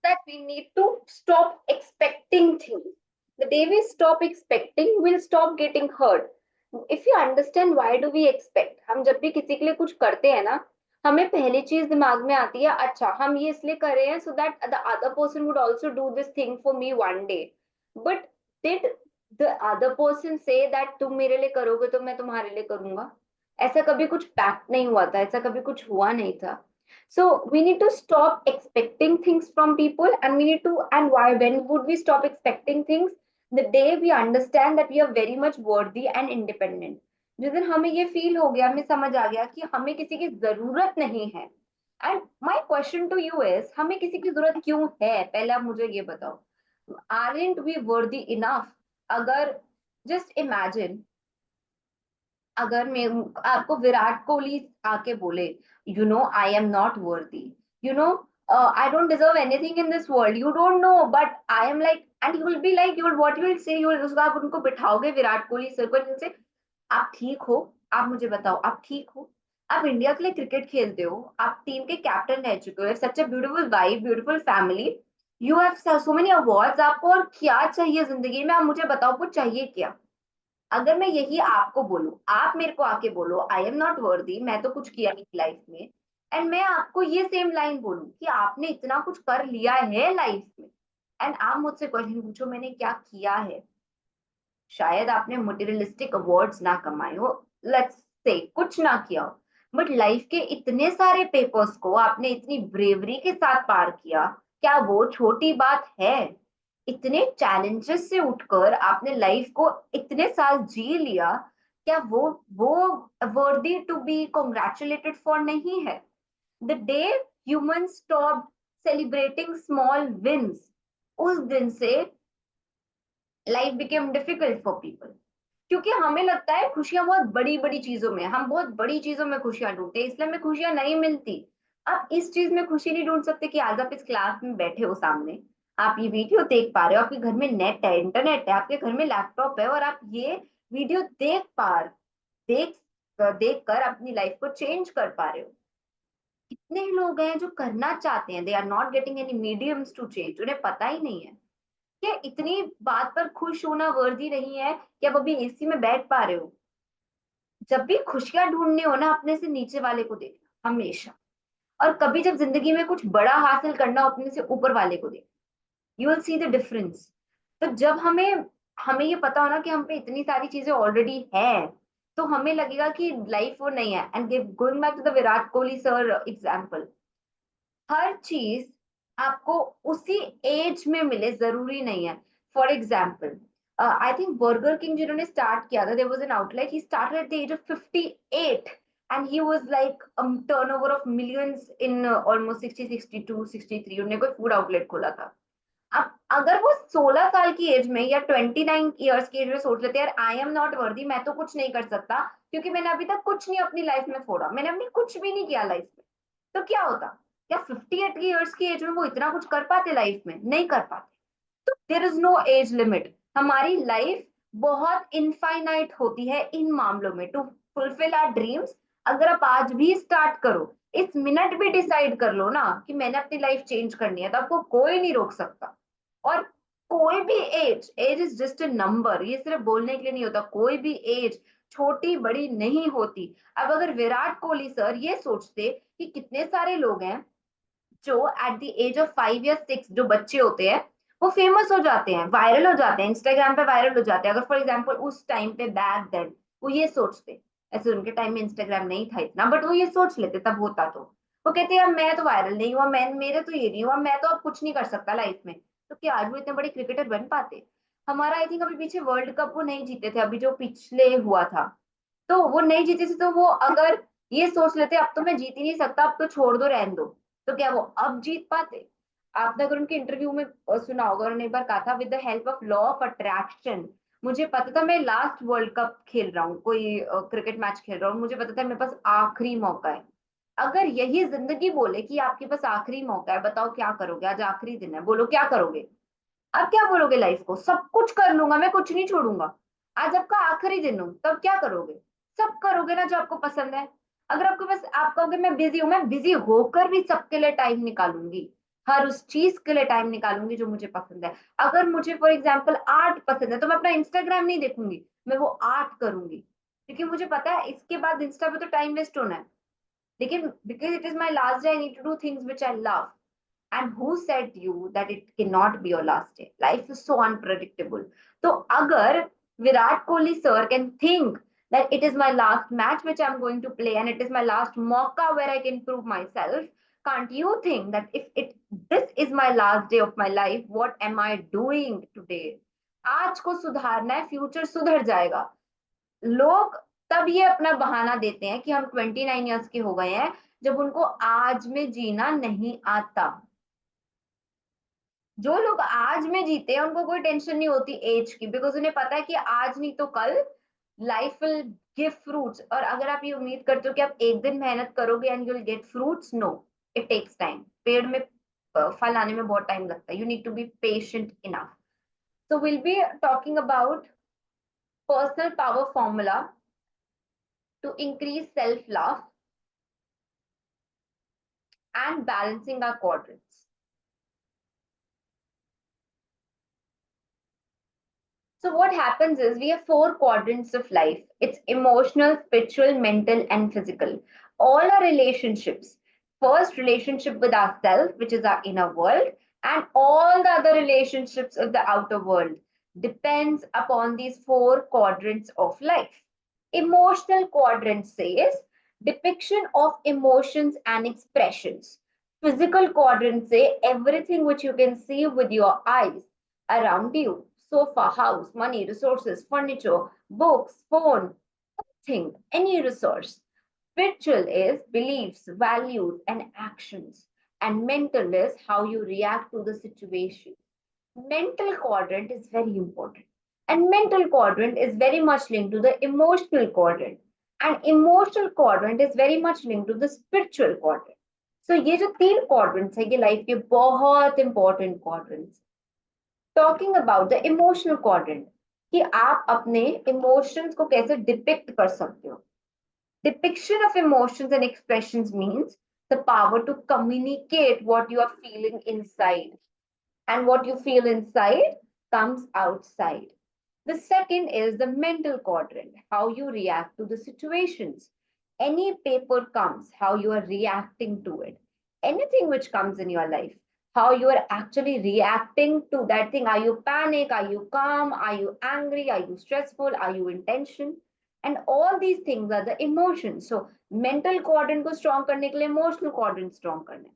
that we need to stop expecting things. The day we stop expecting, we'll stop getting hurt. If you understand why do we expect, हम जब भी किसी के लिए कुछ करते हैं ना, हमें पहली चीज दिमाग में आती है, अच्छा हम ये इसलिए कर रहे हैं so that the other person would also do this thing for me one day. But did the other person say that तुम मेरे लिए करोगे तो मैं तुम्हारे लिए करूंगा? ऐसा कभी कुछ पैक्ट नहीं हुआ था, ऐसा कभी कुछ हुआ नहीं था. So we need to stop expecting things from people, and we need to, and why, when would we stop expecting things? The day we understand that we are very much worthy and independent. जिस दिन हमें ये feel हो गया, हमें समझ आ गया कि हमें किसी की जरूरत नहीं है. And my question to you is, हमें किसी की जरूरत क्यों है? पहले आप मुझे ये बताओ. Aren't we worthy enough? अगर जस्ट इमेजिन, अगर मैं आपको विराट कोहली आके बोले, you know I am not worthy, you know I don't deserve anything in this world, you don't know but I am like, and you will be like, you will what you will say, you will, उसको आप उनको बिठाओगे Virat Kohli sir को, जिनसे आप ठीक हो? आप मुझे बताओ, आप ठीक हो? आप इंडिया के लिए क्रिकेट खेलते हो, आप टीम के कैप्टन रह चुके हो, such a beautiful wife, beautiful family, you have so many awards, आपको और क्या चाहिए जिंदगी में? आप मुझे बताओ, कुछ चाहिए क्या? अगर मैं यही आपको बोलूं, आप मेरे को आके बोलो आई एम नॉट वर्दी, मैं तो कुछ किया नहीं लाइफ में, एंड मैं आपको ये सेम लाइन बोलूं कि आपने इतना कुछ कर लिया है लाइफ में, एंड आप मुझसे क्वेश्चन पूछो मैंने क्या किया है. शायद आपने मटेरियलिस्टिक अवार्ड्स ना कमाए हो, लेट्स से कुछ ना किया हो, बट लाइफ के इतने सारे पेपर्स को आपने इतनी ब्रेवरी के साथ पार किया. क्या वो छोटी बात है? इतने चैलेंजेस से उठकर आपने लाइफ को इतने साल जी लिया, क्या वो worthy to be congratulated for नहीं है? The day humans stop celebrating small wins, उस दिन से life became difficult for people. क्योंकि हमें लगता है खुशियां बहुत बड़ी बड़ी चीजों में, हम बहुत बड़ी चीजों में खुशियां ढूंढते हैं, इसलिए हमें खुशियां नहीं मिलती. आप इस चीज में खुशी नहीं ढूंढ सकते कि आज आप इस क्लास में बैठे हो सामने, आप ये वीडियो देख पा रहे हो, आपके घर में नेट है, इंटरनेट है, आपके घर में लैपटॉप है, और आप ये वीडियो देख देख कर अपनी लाइफ को चेंज कर पा रहे हो. कितने लोग हैं जो करना चाहते हैं, they are not getting any mediums to change, उन्हें पता ही नहीं है कि इतनी बात पर खुश होना वर्दी नहीं है कि आप अभी एसी में बैठ पा रहे हो. जब भी खुशियां ढूंढनी हो ना, अपने से नीचे वाले को देखना हमेशा. और कभी जब जिंदगी में कुछ बड़ा हासिल करना हो, अपने से ऊपर वाले को देखना. You will see the difference. तो जब हमें हमें ये पता हो ना कि हम पे इतनी सारी चीजें ऑलरेडी है, तो हमें लगेगा कि लाइफ वो नहीं है. And going back to the Virat Kohli sir example, हर चीज आपको उसी एज में मिले जरूरी नहीं है. For example, I think Burger King जिन्होंने स्टार्ट किया था, there was an outlet, he started at the age of 58, and he was like turnover of millions in almost 60, 62, 63, उन्होंने कोई फूड आउटलेट खोला था. अब अगर वो 16 साल की एज में या 29 ईयर्स की एज में सोच लेते हैं, यार आई एम नॉट वर्दी, मैं तो कुछ नहीं कर सकता क्योंकि मैंने अभी तक कुछ नहीं अपनी लाइफ में फोड़ा, मैंने अपनी कुछ भी नहीं किया लाइफ में, तो क्या होता? क्या 58 ईयर्स की एज में वो इतना कुछ कर पाते? लाइफ में नहीं कर पाते. तो there is no age limit. हमारी लाइफ बहुत इनफाइनाइट होती है इन मामलों में. टू फुलफिल आवर ड्रीम्स, अगर आप आज भी स्टार्ट करो, इस मिनट भी डिसाइड कर लो ना कि मैंने अपनी लाइफ चेंज करनी है, तो आपको कोई नहीं रोक सकता. और कोई भी age, age is just a number, ये सिर्फ बोलने के लिए नहीं होता. कोई भी एज छोटी बड़ी नहीं होती. अब अगर विराट कोहली सर ये सोचते कि कितने सारे लोग हैं जो एट द एज ऑफ 5 या 6, जो बच्चे होते हैं वो फेमस हो जाते हैं, वायरल हो जाते हैं, इंस्टाग्राम पे वायरल हो जाते हैं. अगर फॉर एग्जाम्पल उस टाइम पे बैक देन वो ये सोचते, ऐसे उनके टाइम में इंस्टाग्राम नहीं था इतना, बट वो ये सोच लेते तब होता, तो वो कहते हैं मैं तो वायरल नहीं हुआ, मैं मेरे तो ये नहीं हुआ, मैं तो अब कुछ नहीं कर सकता लाइफ में, तो क्या आज वो इतने बड़े क्रिकेटर बन पाते? हमारा आई थिंक अभी पीछे वर्ल्ड कप वो नहीं जीते थे, अभी जो पिछले हुआ था, तो वो नहीं जीते थे, तो वो अगर ये सोच लेते अब तो मैं जीत ही नहीं सकता, अब तो छोड़ दो रहने दो, तो क्या वो अब जीत पाते? आपने अगर उनके इंटरव्यू में सुना होगा, उन्होंने एक बार कहा था, with the help of law of attraction, मुझे पता था मैं लास्ट वर्ल्ड कप खेल रहा हूँ, कोई क्रिकेट मैच खेल रहा हूँ, मुझे पता था मेरे पास आखिरी मौका है. अगर यही जिंदगी बोले कि आपके पास आखिरी मौका है, बताओ क्या करोगे? आज आखिरी दिन है, बोलो क्या करोगे? अब क्या बोलोगे? लाइफ को सब कुछ कर लूंगा, मैं कुछ नहीं छोड़ूंगा. आज आपका आखिरी दिन हो, तब क्या करोगे? सब करोगे ना जो आपको पसंद है. अगर आपको बस आप कहोगे मैं बिजी हूं, मैं बिजी होकर भी सबके लिए टाइम निकालूंगी, हर उस चीज के लिए टाइम निकालूंगी जो मुझे पसंद है। अगर मुझे फॉर एग्जाम्पल आर्ट पसंद है तो मैं अपना इंस्टाग्राम नहीं देखूंगी, मैं वो आर्ट करूंगी, क्योंकि मुझे पता है इसके बाद इंस्टा पे तो टाइम वेस्ट होना है। लेकिन because it is my last day, I need to do things which I love. And who said you that it cannot be your last day? Life is so unpredictable. So agar Virat Kohli sir can think that it is my last match which I'm going to play and it is my last mauka where I can prove myself, can't you think that if it this is my last day of my life, what am I doing today? आज को सुधारना है, future सुधर जाएगा। लोग तब ये अपना बहाना देते हैं कि हम 29 ईयर्स के हो गए हैं, जब उनको आज में जीना नहीं आता। जो लोग आज में जीते हैं उनको कोई टेंशन नहीं होती एज की, बिकॉज उन्हें पता है कि आज नहीं तो कल लाइफ विल गिव फ्रूट्स। और अगर आप ये उम्मीद करते हो कि आप एक दिन मेहनत करोगे and you will get fruits, no, it takes time. पेड़ में फल आने में बहुत टाइम लगता है। You need to be patient enough. So we'll be talking about personal power formula to increase self-love and balancing our quadrants. So what happens is we have four quadrants of life. It's emotional, spiritual, mental, and physical. All our relationships. First relationship with ourselves, which is our inner world, and all the other relationships of the outer world depends upon these four quadrants of life. Emotional quadrant says depiction of emotions and expressions. Physical quadrant say everything which you can see with your eyes around you: sofa, house, money, resources, furniture, books, phone, thing, any resource. Spiritual is beliefs, values, and actions. And mental is how you react to the situation. Mental quadrant is very important. And mental quadrant is very much linked to the emotional quadrant. And emotional quadrant is very much linked to the spiritual quadrant. So ये जो तीन quadrants है, ये life के बहुत important quadrants। Talking about the emotional quadrant, कि आप अपने इमोशंस को कैसे डिपिक्ट कर सकते हो। Depiction of emotions and expressions means the power to communicate what you are feeling inside, and what you feel inside comes outside. The second is the mental quadrant, how you react to the situations. Any paper comes, how you are reacting to it. Anything which comes in your life, how you are actually reacting to that thing. Are you panic? Are you calm? Are you angry? Are you stressful? Are you in tension? And all these things are the emotions. So mental quadrant को strong करने के लिए emotional quadrant strong करना है।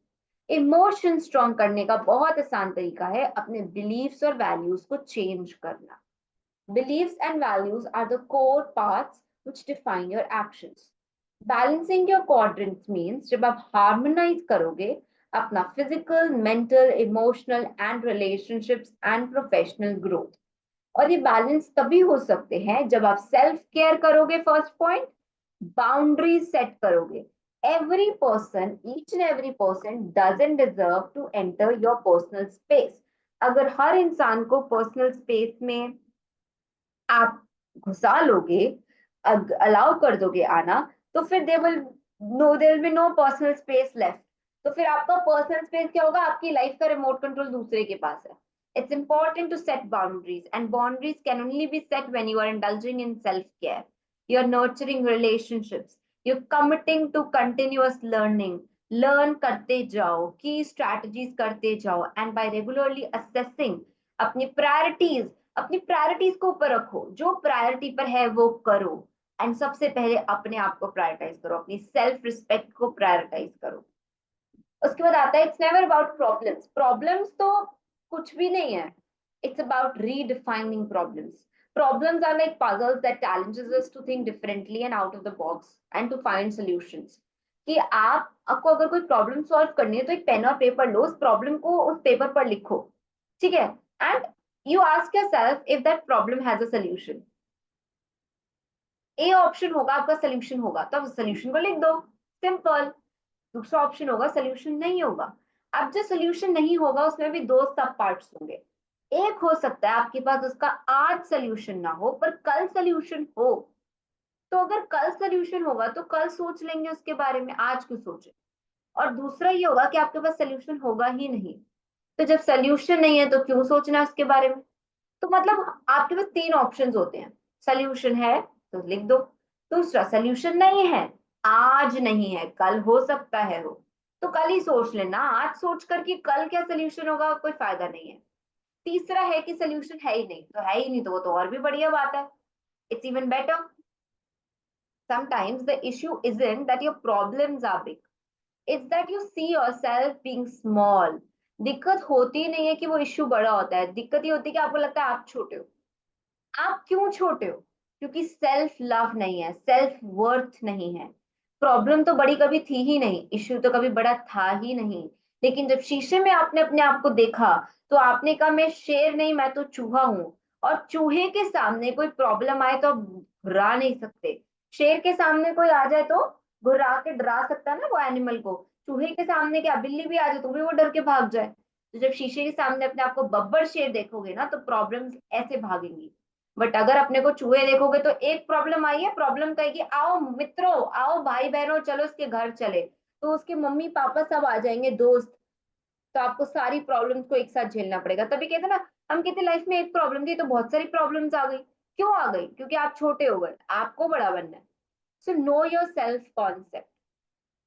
Emotion strong करने का बहुत आसान तरीका है अपने बिलीव्स और वैल्यूज को चेंज करना। Beliefs and values are the core parts which define your actions. Balancing your quadrants means जब आप हार्मोनाइज करोगे अपना physical, mental, emotional and relationships and professional growth. और ये बैलेंस तभी हो सकते हैं जब आप सेल्फ केयर करोगे, फर्स्ट पॉइंट, बाउंड्रीज सेट करोगे। Every person, each and every person doesn't deserve to enter your personal space. अगर हर इंसान को पर्सनल स्पेस में आप घुसा लोगे, अलाउ कर दोगे आना, तो फिर there will be no personal space left. तो फिर आपका पर्सनल स्पेस क्या होगा? आपकी लाइफ का रिमोट कंट्रोल दूसरे के पास है। It's important to set boundaries, and boundaries can only be set when you are indulging in self-care. You're nurturing relationships. You're committing to continuous learning. Learn करते जाओ, key strategies करते जाओ, and by regularly assessing अपनी priorities को ऊपर रखो। जो priority पर है वो करो। एंड सबसे पहले अपने आप को प्रायोरिटाइज करो, अपनी सेल्फ रिस्पेक्ट को प्रायोरिटाइज करो। उसके बाद आता है it's never about problems. Problems तो कुछ भी नहीं है, it's about redefining problems. Problems are like puzzles that challenges us to think differently and out of the box and to find solutions. कि आपको अगर कोई प्रॉब्लम सॉल्व करनी है तो एक पेन और पेपर लो, उस प्रॉब्लम को उस पेपर पर लिखो, ठीक है, and you ask yourself if that problem has a solution. A option होगा आपका सोल्यूशन होगा, तो आप सोल्यूशन को लिख दो, सिंपल। दूसरा ऑप्शन होगा सोल्यूशन नहीं होगा। अब जो सोल्यूशन नहीं होगा उसमें भी दो सब पार्ट्स होंगे। एक हो सकता है आपके पास उसका आज सोल्यूशन ना हो पर कल सोल्यूशन हो। तो अगर कल सोल्यूशन होगा तो कल सोच लेंगे उसके बारे में, आज क्यों सोचे। और दूसरा ये होगा कि आपके पास सोल्यूशन होगा ही नहीं। तो जब सोल्यूशन नहीं है तो क्यों सोचना उसके बारे में। तो मतलब आपके पास तीन ऑप्शंस होते हैं, सोल्यूशन है तो लिख दो, दूसरा सोल्यूशन नहीं है, आज नहीं है कल हो सकता है हो, तो कल ही सोच लेना, आज सोच कर कि कल क्या सोल्यूशन होगा कोई फायदा नहीं है। तीसरा है कि सोल्यूशन है ही नहीं, तो है ही नहीं तो वो तो और भी बढ़िया बात है, it's even better. Sometimes the issue isn't that your problems are big, it's that you see yourself being small. दिक्कत होती नहीं है कि वो इश्यू बड़ा होता है, दिक्कत ये होती है कि आपको लगता है आप छोटे हो। आप क्यों छोटे हो? क्योंकि सेल्फ लव नहीं है, सेल्फ वर्थ नहीं है। प्रॉब्लम तो बड़ी कभी थी ही नहीं, इश्यू तो कभी बड़ा था ही नहीं। लेकिन जब शीशे में आपने अपने आप को देखा तो आपने कहा मैं शेर नहीं, मैं तो चूहा हूँ। और चूहे के सामने कोई प्रॉब्लम आए तो आप घुरा नहीं सकते। शेर के सामने कोई आ जाए तो घुरा के डरा सकता है ना वो एनिमल को। चूहे के सामने क्या, बिल्ली भी आ जाए तो भी वो डर के भाग जाए। तो जब शीशे के सामने अपने आप को बब्बर शेर देखोगे ना तो प्रॉब्लम्स ऐसे भागेंगी। बट अगर अपने को चूहे देखोगे तो एक प्रॉब्लम आई है, प्रॉब्लम कहेगी आओ मित्रों, आओ भाई बहनों, चलो इसके घर चले। तो उसके मम्मी पापा सब आ जाएंगे, दोस्त। तो आपको सारी प्रॉब्लम्स को एक साथ झेलना पड़ेगा। तभी कहते हैं ना, हम कहते लाइफ में एक प्रॉब्लम थी तो बहुत सारी प्रॉब्लम्स आ गई। क्यों आ गई? क्योंकि आप छोटे हो गए, आपको बड़ा बनना है। So know your self concept.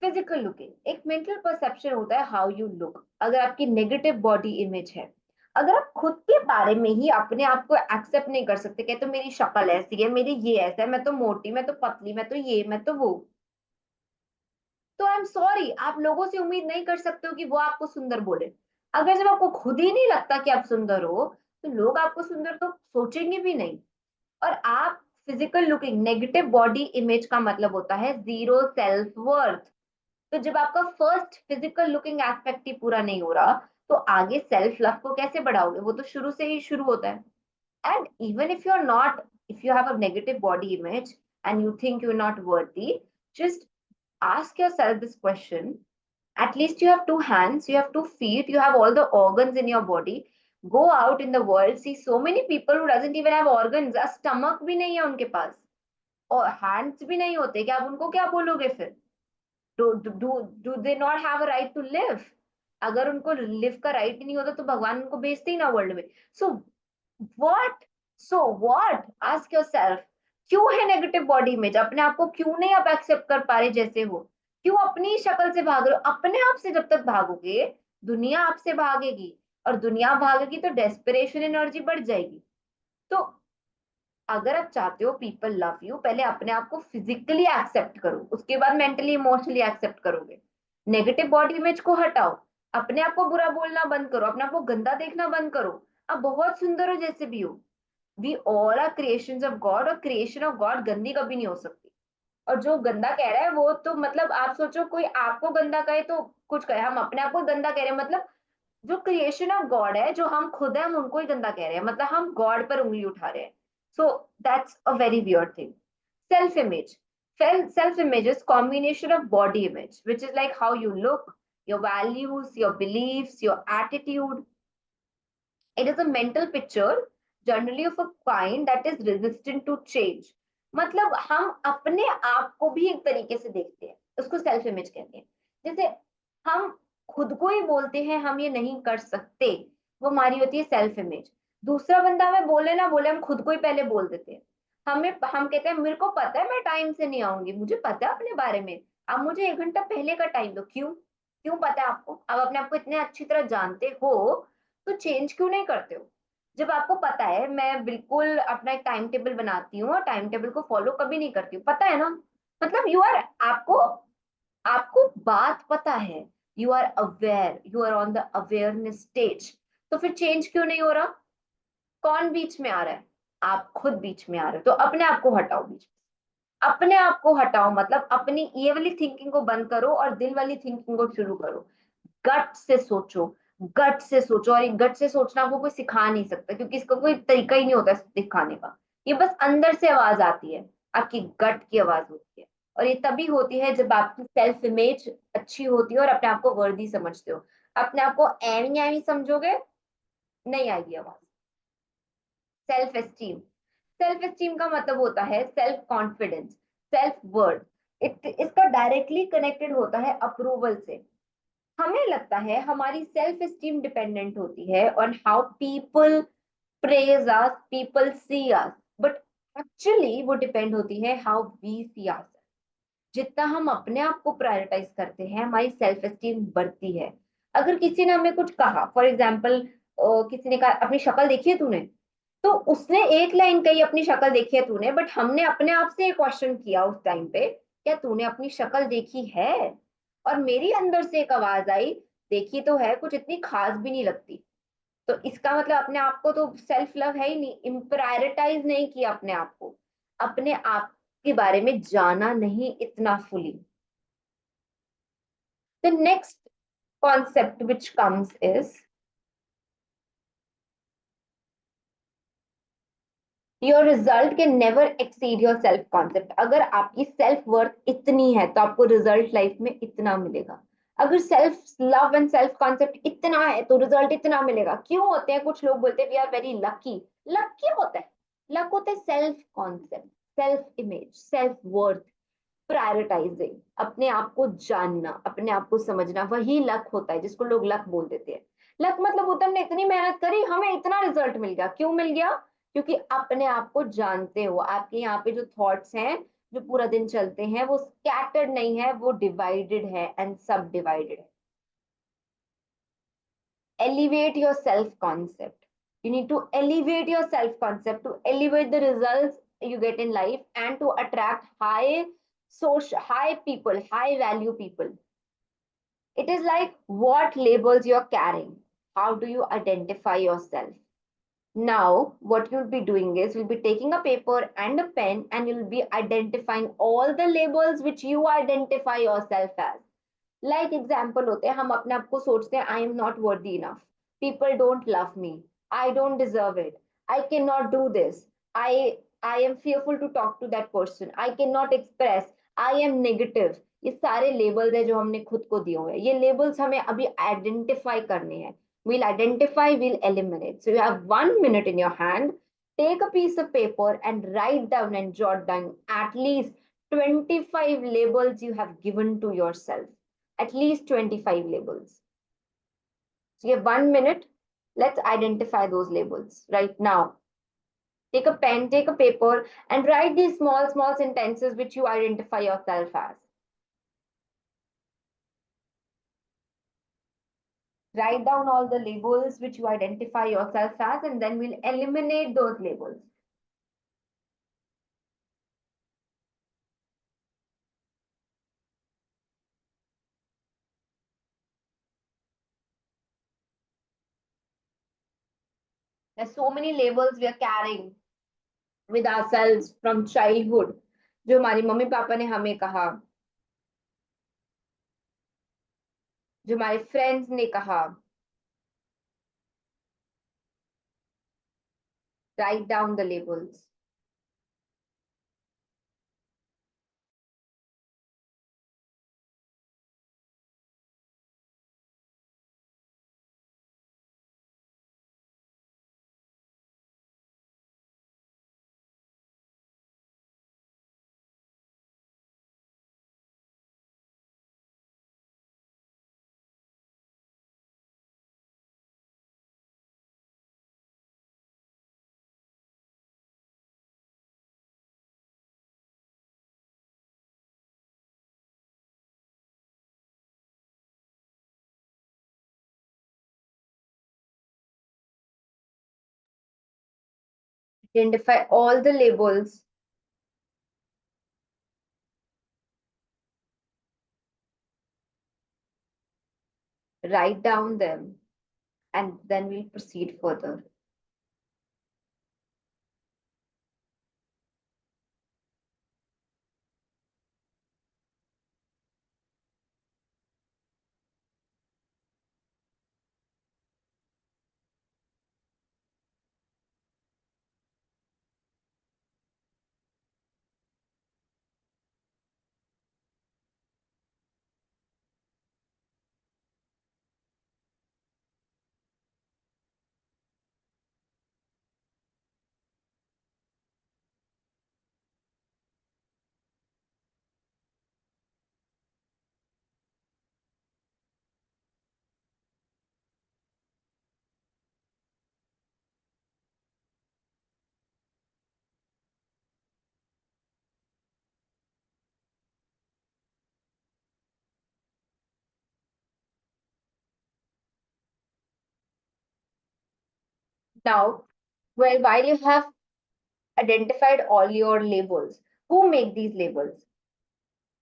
Physical looking एक मेंटल परसेप्शन होता है, हाउ यू लुक। अगर आपकी नेगेटिव बॉडी इमेज है, अगर आप खुद के बारे में ही अपने आप को एक्सेप्ट नहीं कर सकते, कहते तो मेरी शक्ल ऐसी है, मेरी ये ऐसा है, मैं तो मोटी, मैं तो पतली, मैं तो ये, मैं तो वो, तो आई एम सॉरी, आप लोगों से उम्मीद नहीं कर सकते हो कि वो आपको सुंदर बोले। अगर जब आपको खुद ही नहीं लगता कि आप सुंदर हो तो लोग आपको सुंदर तो सोचेंगे भी नहीं। और आप physical looking, negative body image का मतलब होता है जीरो सेल्फ वर्थ। तो जब आपका फर्स्ट फिजिकल लुकिंग एस्पेक्ट ही पूरा नहीं हो रहा तो आगे सेल्फ लव को कैसे बढ़ाओगे? वो तो शुरू से ही शुरू होता है। And even if you are not, if you have a negative body image and you think you are not worthy, just ask yourself this question. At least you have two hands, you have two feet, you have all the organs in your body. Go out in the world, see so many people who doesn't even have organs, a stomach भी नहीं है उनके पास और hands भी नहीं होते, क्या आप उनको क्या बोलोगे फिर? Do they not have a right to live? अगर उनको लिव का राइट ही नहीं होता तो भगवान उनको भेजते ही ना वर्ल्ड में। So what, so what, ask yourself, क्यों है नेगेटिव बॉडी इमेज? अपने आप को क्यों नहीं आप एक्सेप्ट कर पा रहे जैसे हो? क्यों अपनी शक्ल से भाग रहे हो? अपने आप से जब तक भागोगे दुनिया आपसे भागेगी, और दुनिया भागेगी तो डेस्परेशन एनर्जी बढ़ जाएगी। तो अगर आप चाहते हो पीपल लव यू, पहले अपने आप को फिजिकली एक्सेप्ट करो, उसके बाद मेंटली इमोशनली एक्सेप्ट करोगे। नेगेटिव बॉडी इमेज को हटाओ, अपने आप को बुरा बोलना बंद करो, अपने आप को गंदा देखना बंद करो। आप बहुत सुंदर हो जैसे भी हो। We all are creations of God, और क्रिएशन ऑफ गॉड गंदी कभी नहीं हो सकती। और जो गंदा कह रहा है वो तो मतलब आप सोचो कोई आपको गंदा कहे तो कुछ कहे, हम अपने आप को गंदा कह रहे हैं मतलब जो क्रिएशन ऑफ गॉड है, जो हम खुद है, हम उनको ही गंदा कह रहे हैं, मतलब हम गॉड पर उंगली उठा रहे हैं। So that's a very weird thing. Self image, self image is combination of body image, which is like how you look, your values, your beliefs, your attitude. It is a mental picture, generally of a kind that is resistant to change. मतलब हम अपने आप को भी एक तरीके से देखते हैं, उसको सेल्फ इमेज कहते हैं। जैसे हम खुद को ही बोलते हैं हम ये नहीं कर सकते, वो हमारी होती है सेल्फ इमेज। दूसरा बंदा हमें बोले ना बोले, हम खुद को ही पहले बोल देते हैं। हम कहते हैं मेरे को पता है मैं टाइम से नहीं आऊंगी, मुझे पता है अपने बारे में, आप मुझे 1 घंटा पहले का टाइम दो। क्यों? क्यों पता है आपको? अब अपने आप को इतने अच्छी तरह जानते हो तो चेंज क्यों नहीं करते हो? जब आपको पता है मैं बिल्कुल अपना एक टाइम टेबल बनाती हूँ और टाइम टेबल को फॉलो कभी नहीं करती हूँ, पता है ना, मतलब यू आर, आपको आपको बात पता है, you are aware, you are on the awareness stage. तो फिर चेंज क्यों नहीं हो रहा? कौन बीच में आ रहा है? आप खुद बीच में आ रहे हो। तो अपने आप को हटाओ बीच में, अपने आप को हटाओ, मतलब अपनी ये वाली थिंकिंग को बंद करो और दिल वाली थिंकिंग को शुरू करो। गट से सोचो, गट से सोचो। और ये गट से सोचना आपको कोई सिखा नहीं सकता, क्योंकि इसका कोई तरीका ही नहीं होता सिखाने का। ये बस अंदर से आवाज आती है, आपकी गट की आवाज होती है। और ये तभी होती है जब आपकी सेल्फ इमेज अच्छी होती है और अपने आप को वर्दी समझते हो। अपने आप को एवी एवी समझोगे, नहीं आएगी आवाज। सेल्फ एस्टीम, सेल्फ एस्टीम का मतलब होता है सेल्फ कॉन्फिडेंस, सेल्फ वर्थ। इसका डायरेक्टली कनेक्टेड होता है अप्रूवल से। हमें लगता है हमारी सेल्फ एस्टीम डिपेंडेंट होती है on how people praise us, people see us, but actually वो डिपेंड होती है हाउ वी सी अस। जितना हम अपने आप को प्रायोरिटाइज करते हैं हमारी सेल्फ एस्टीम बढ़ती है। अगर किसी ने हमें कुछ कहा, फॉर एग्जाम्पल किसी ने कहा अपनी शक्ल देखी है तूने, तो उसने एक लाइन कही अपनी शक्ल देखी है तूने, बट हमने अपने आप से क्वेश्चन किया उस टाइम पे, क्या तूने अपनी शक्ल देखी है? और मेरी अंदर से एक आवाज आई, देखी तो है, कुछ इतनी खास भी नहीं लगती। तो इसका मतलब अपने आप को तो सेल्फ लव है ही नहीं, प्रायोरिटाइज नहीं किया अपने आप को, अपने आप के बारे में जाना नहीं इतना fully. The next concept which comes is your result can never exceed your self concept। अगर आपकी सेल्फ वर्थ इतनी है तो आपको रिजल्ट लाइफ में इतना मिलेगा। अगर self love and self concept इतना है तो रिजल्ट इतना मिलेगा। क्यों होते हैं, कुछ लोग बोलते हैं we are very lucky. Luck क्यों होता है? लक होता है self concept, self image, self worth, prioritising, अपने आप को जानना, अपने आप को समझना, वही लक होता है जिसको लोग लक बोल देते हैं। लक मतलब होता है हमने इतनी मेहनत करी, हमें इतना रिजल्ट मिल गया। क्यों मिल गया? क्योंकि अपने आप को जानते हो। आपके यहाँ पे जो थॉट्स हैं, जो पूरा दिन चलते हैं, वो स्कैटर्ड नहीं है, वो डिवाइडेड है एंड सब डिवाइडेड है। Elevate your self concept. You need to elevate your self concept to elevate the results you get in life and to attract high social, high people, high value people. It is like what labels you're carrying. How do you identify yourself? Now, what you'll be doing is you'll be taking a paper and a pen and you'll be identifying all the labels which you identify yourself as. Like example होते हैं, हम अपने आप को सोचते हैं I am not worthy enough, people don't love me, I don't deserve it, I can not do this, I I am fearful to talk to that person, I can not express, I am negative. ये सारे labels है जो हमने खुद को दिए हुए हैं। ये लेबल्स हमें अभी आइडेंटिफाई करने हैं। we'll identify, we'll eliminate. So you have 1 minute in your hand. Take a piece of paper and write down and jot down at least 25 labels you have given to yourself, at least 25 labels. So you have 1 minute. Let's identify those labels right now. Take a pen, take a paper, and write these small, small sentences which you identify yourself as. Write down all the labels which you identify yourself as, and then we'll eliminate those labels. There's so many labels we are carrying with ourselves from childhood, जो हमारी mummy papa ने हमें कहा, जो हमारे friends ने कहा। Write down the labels. Identify all the labels. Write down them, and then we'll proceed further. Now, well, while you have identified all your labels, who make these labels?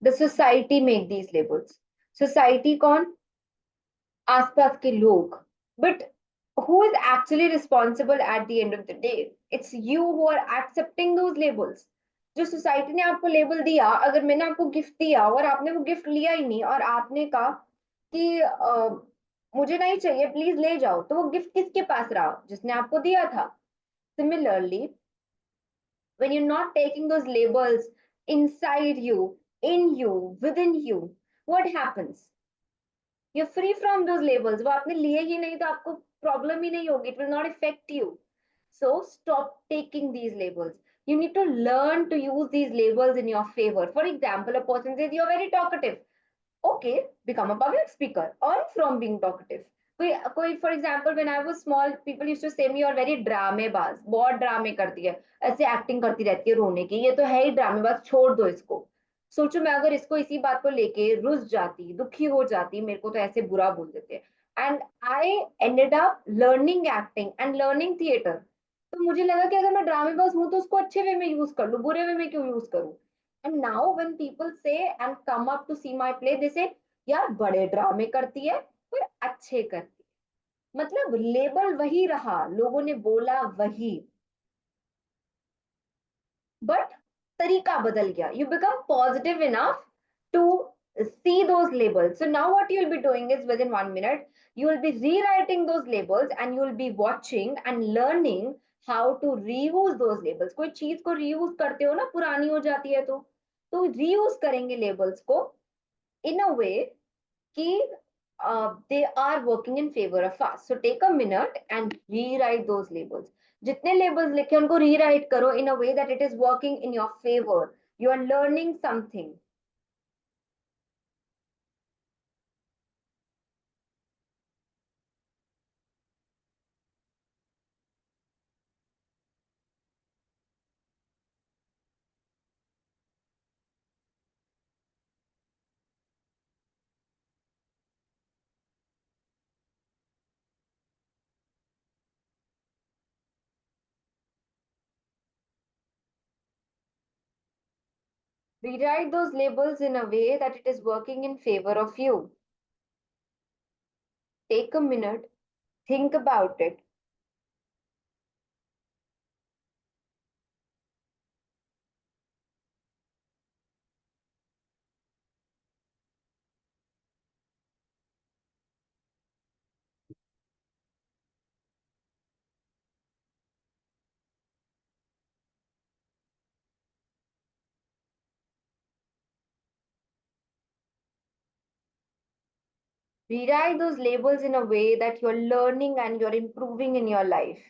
The society make these labels. Society कौन? आसपास के लोग. But who is actually responsible at the end of the day? It's you who are accepting those labels. जो society ने आपको label दिया, अगर मैंने आपको गिफ्ट दिया और आपने वो गिफ्ट लिया ही नहीं और आपने कहा कि मुझे नहीं चाहिए, प्लीज ले जाओ, तो वो गिफ्ट किसके पास रहा? जिसने आपको दिया था. Similarly, when you're not taking those labels inside you, in you, within you, what happens? You're free from those labels. वो आपने लिए ही नहीं तो आपको प्रॉब्लम ही नहीं होगी. It will not affect you. So stop taking these labels. You need to learn to use these labels in your favor. For example, a person says you're very talkative. Okay, become a public speaker. Earn from being talkative. कोई for example when I was small people used to say me और very ड्रामेबाज, बहुत ड्रामे करती है, ऐसे acting करती रहती है रोने की, ये तो है ही ड्रामेबाज, छोड़ दो इसको. सोचो मैं अगर इसको इसी बात को लेके रुस जाती, दुखी हो जाती, मेरे को तो ऐसे बुरा बोल देते. And I ended up learning acting and learning theatre. तो मुझे लगा कि अगर मैं ड्रामेबाज हूँ तो उसको अच्छे वे में यूज कर लूँ, बुरे वे में क्यों यूज करूँ. And now when people say and come up to see my play, they say यार बड़े ड्रामे करती है पर अच्छे करती है. मतलब लेबल वही रहा, लोगों ने बोला वही, but तरीका बदल गया. You become positive enough to see those labels. So now what you'll be doing is within 1 minute, you will be rewriting those labels and you will be watching and learning how to reuse those labels. कोई चीज को reuse करते हो ना, पुरानी हो जाती है तो reuse करेंगे labels को in a way कि they are working in favor of us. So take a minute and rewrite those labels. जितने labels लिखे उनको rewrite करो in a way that it is working in your favor. You are learning something. Rewrite those labels in a way that it is working in favor of you. Take a minute, think about it. Rewrite those labels in a way that you're learning and you're improving in your life.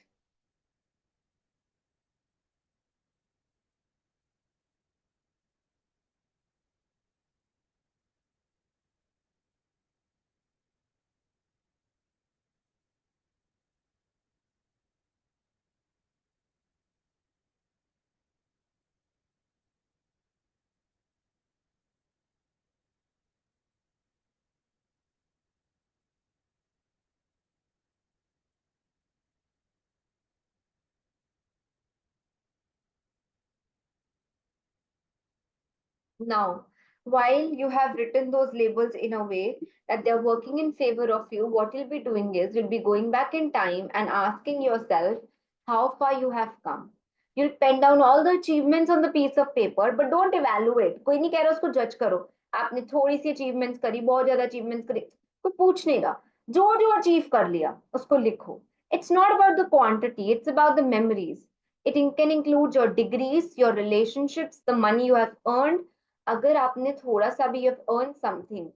Now, while you have written those labels in a way that they're working in favor of you, what you'll be doing is you'll be going back in time and asking yourself how far you have come. You'll pen down all the achievements on the piece of paper, but don't evaluate. कोई नहीं कह रहा उसको जज करो. आपने थोड़ी सी achievements करी, बहुत ज्यादा अचीवमेंट्स करी, कोई पूछ नहीं रहा. जो जो अचीव कर लिया उसको लिखो. It's not about the quantity, it's about the memories. It can include your degrees, your relationships, the money you have earned. अगर आपने थोड़ा सा भी you've earned something,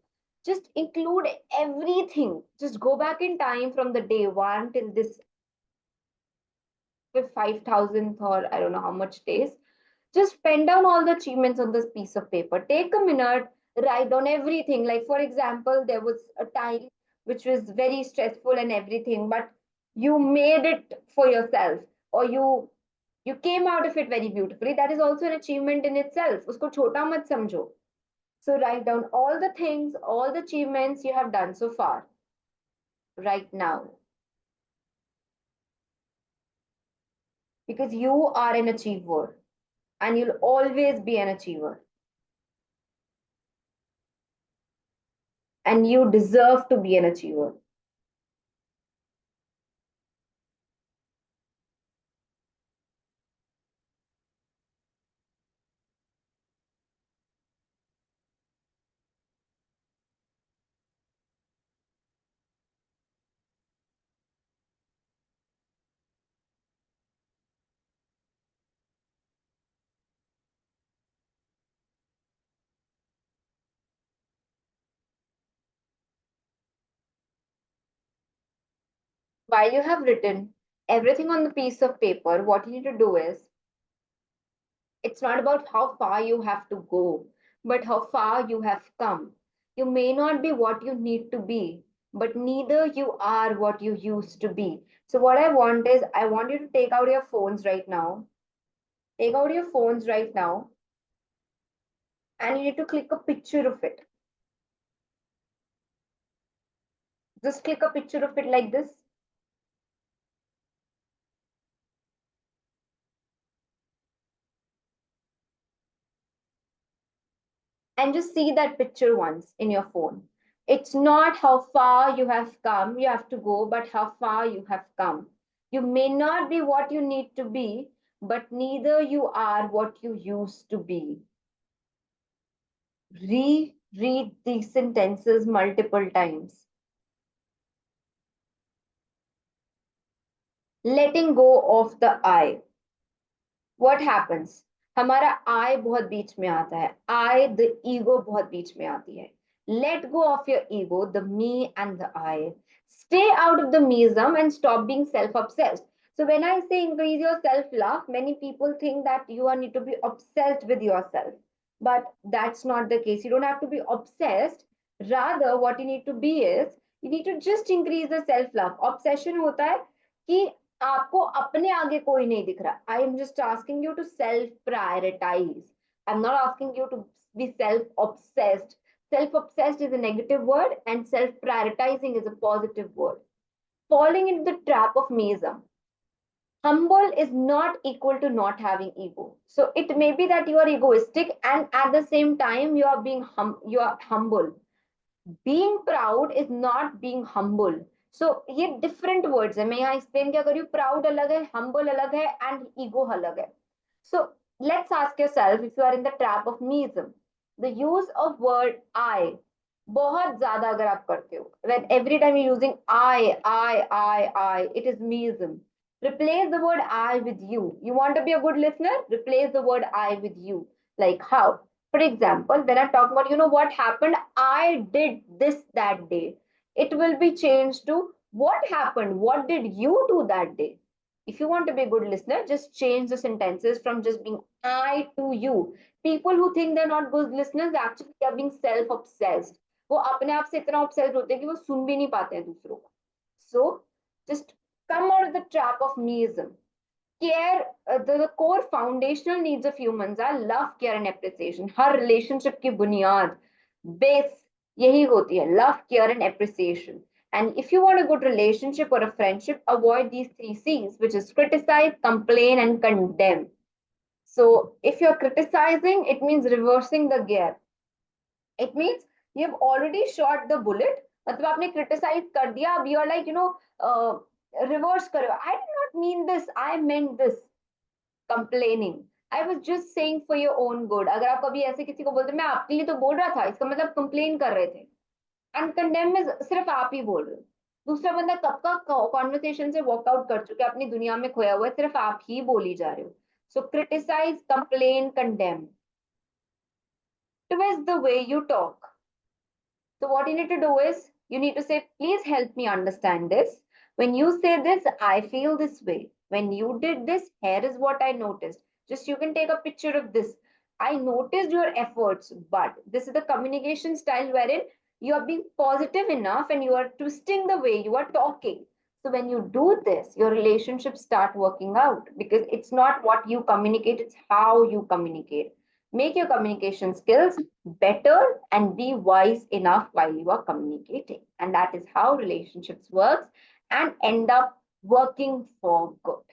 just include everything. Just go back in time from the day one till this 5,000th or I don't know how much days. Just pen down all the achievements on this piece of paper. Take a minute, write down everything. Like for example, there was a time which was very stressful and everything, but you made it for yourself, or you came out of it very beautifully. That is also an achievement in itself. Usko chota mat samjho. So write down all the things, all the achievements you have done so far, right now. because you are an achiever and you'll always be an achiever and you deserve to be an achiever. While you have written everything on the piece of paper, what you need to do is, it's not about how far you have to go, but how far you have come. You may not be what you need to be, but neither you are what you used to be. So, what I want is, I want you to take out your phones right now. Take out your phones right now, and you need to click a picture of it. Just click a picture of it like this. And just see that picture once in your phone. It's not how far you have come, you have to go, but how far you have come. You may not be what you need to be, but neither you are what you used to be. Reread these sentences multiple times. Letting go of the I. What happens? हमारा I बहुत बीच में आता है. I, the ego बहुत बीच में आती है. Let go of your ego, the me and the I. Stay out of the meism and stop being self-obsessed. So when I say increase your self-love, many people think that you are need to be obsessed with yourself. But that's not the case. You don't have to be obsessed. Rather, what you need to be is, you need to just increase the self-love. Obsession होता है कि आपको अपने आगे कोई नहीं दिख रहा. I am just asking you to self prioritise. I am not asking you to be self obsessed. Self obsessed is a negative word and self prioritizing is a positive word. Falling into the trap of meism. Humble is not equal to not having ego. So it may be that you are egoistic and at the same time you are you are humble. Being proud is not being humble. So ये different words है. मैं यहाँ explain क्या करूँ. Proud अलग है, humble अलग है, and ego अलग है. So let's ask yourself if you are in the trap of meism. The use of word I बहुत ज्यादा अगर आप करते हो, when every time you're using I, it is meism. Replace the word I with you. You want to be a good listener? Replace the word I with you. Like how? For example, when I talk about, what happened, I did this that day. It will be changed to what happened, what did you do that day? If you want to be a good listener, just change the sentences from just being I to you. People who think they're not good listeners actually are being self-obsessed. वो अपने आप से इतना obsessed होते हैं कि वो सुन भी नहीं पाते हैं दूसरों को. So just come out of the trap of meism. Care, the core foundational needs of humans are love, care and appreciation. Her relationship की बुनियाद base यही होती है, love, care and appreciation. And if you want a good relationship or a friendship, avoid these 3 C's, which is criticize, complain and condemn. So if you're criticizing, it means reversing the gear. It means you have already shot the bullet. मतलब आपने criticize कर दिया, अब you're like, reverse करो. I did not mean this, I meant this. Complaining. I was just saying for your own good. अगर आप कभी ऐसे किसी को बोलते मैं आपके लिए तो बोल रहा था, इसका मतलब कंप्लेन कर रहे थे. एंड कंडेम में सिर्फ आप ही बोल रहे हो. दूसरा बंदा कब का कॉन्वर्सेशन से वॉकआउट कर चुके, अपनी दुनिया में खोया हुआ है, सिर्फ आप ही बोली जा रहे हो. So criticise, complain, condemn. Twist the way you talk. So what you need to do is, you need to say, please help me understand this. When you say this, I feel this way. When you did this, here is what I noticed. Just you can take a picture of this. I noticed your efforts, but this is the communication style wherein you are being positive enough and you are twisting the way you are talking. So when you do this, your relationships start working out because it's not what you communicate, it's how you communicate. Make your communication skills better and be wise enough while you are communicating. And that is how relationships works and end up working for good.